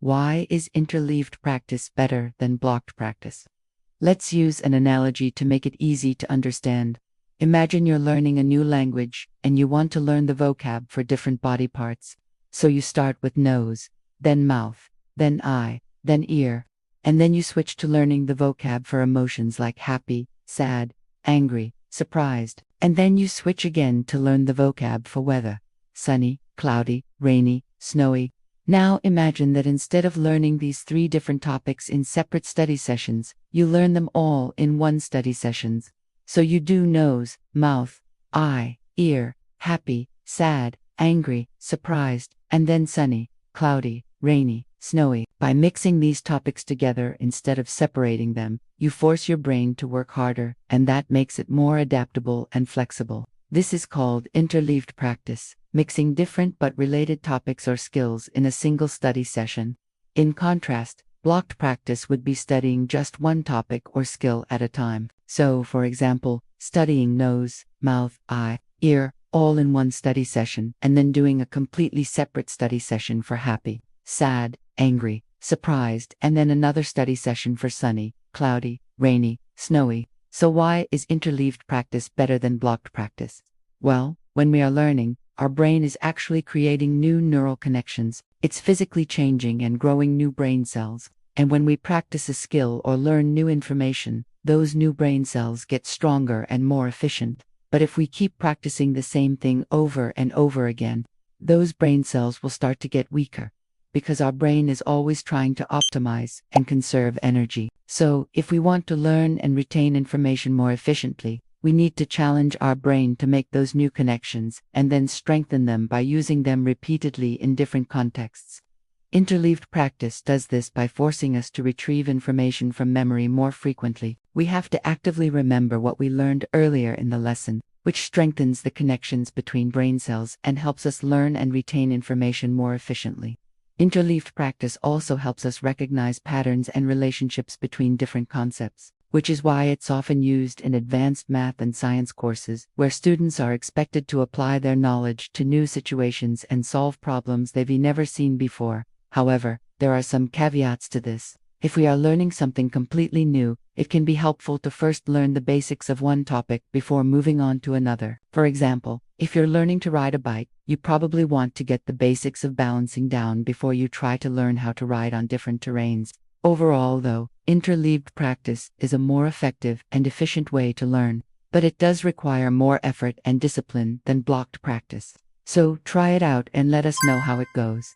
Why is interleaved practice better than blocked practice? Let's use an analogy to make it easy to understand. Imagine you're learning a new language and you want to learn the vocab for different body parts. So you start with nose, then mouth, then eye, then ear, and then you switch to learning the vocab for emotions like happy, sad, angry, surprised, and then you switch again to learn the vocab for weather: sunny, cloudy, rainy, snowy. Now imagine that instead of learning these 3 different topics in separate study sessions, you learn them all in one study sessions. So you do nose, mouth, eye, ear, happy, sad, angry, surprised, and then sunny, cloudy, rainy, snowy. By mixing these topics together instead of separating them, you force your brain to work harder, and that makes it more adaptable and flexible. This is called interleaved practice, mixing different but related topics or skills in a single study session. In contrast, blocked practice would be studying just one topic or skill at a time. So, for example, studying nose, mouth, eye, ear, all in one study session, and then doing a completely separate study session for happy, sad, angry, surprised, and then another study session for sunny, cloudy, rainy, snowy. So why is interleaved practice better than blocked practice? Well, when we are learning, our brain is actually creating new neural connections. It's physically changing and growing new brain cells. And when we practice a skill or learn new information, those new brain cells get stronger and more efficient. But if we keep practicing the same thing over and over again, those brain cells will start to get weaker, because our brain is always trying to optimize and conserve energy. So, if we want to learn and retain information more efficiently, we need to challenge our brain to make those new connections and then strengthen them by using them repeatedly in different contexts. Interleaved practice does this by forcing us to retrieve information from memory more frequently. We have to actively remember what we learned earlier in the lesson, which strengthens the connections between brain cells and helps us learn and retain information more efficiently. Interleaved practice also helps us recognize patterns and relationships between different concepts, which is why it's often used in advanced math and science courses, where students are expected to apply their knowledge to new situations and solve problems they've never seen before. However, there are some caveats to this. If we are learning something completely new, it can be helpful to first learn the basics of one topic before moving on to another. For example, if you're learning to ride a bike, you probably want to get the basics of balancing down before you try to learn how to ride on different terrains. Overall, though, interleaved practice is a more effective and efficient way to learn, but it does require more effort and discipline than blocked practice. So try it out and let us know how it goes.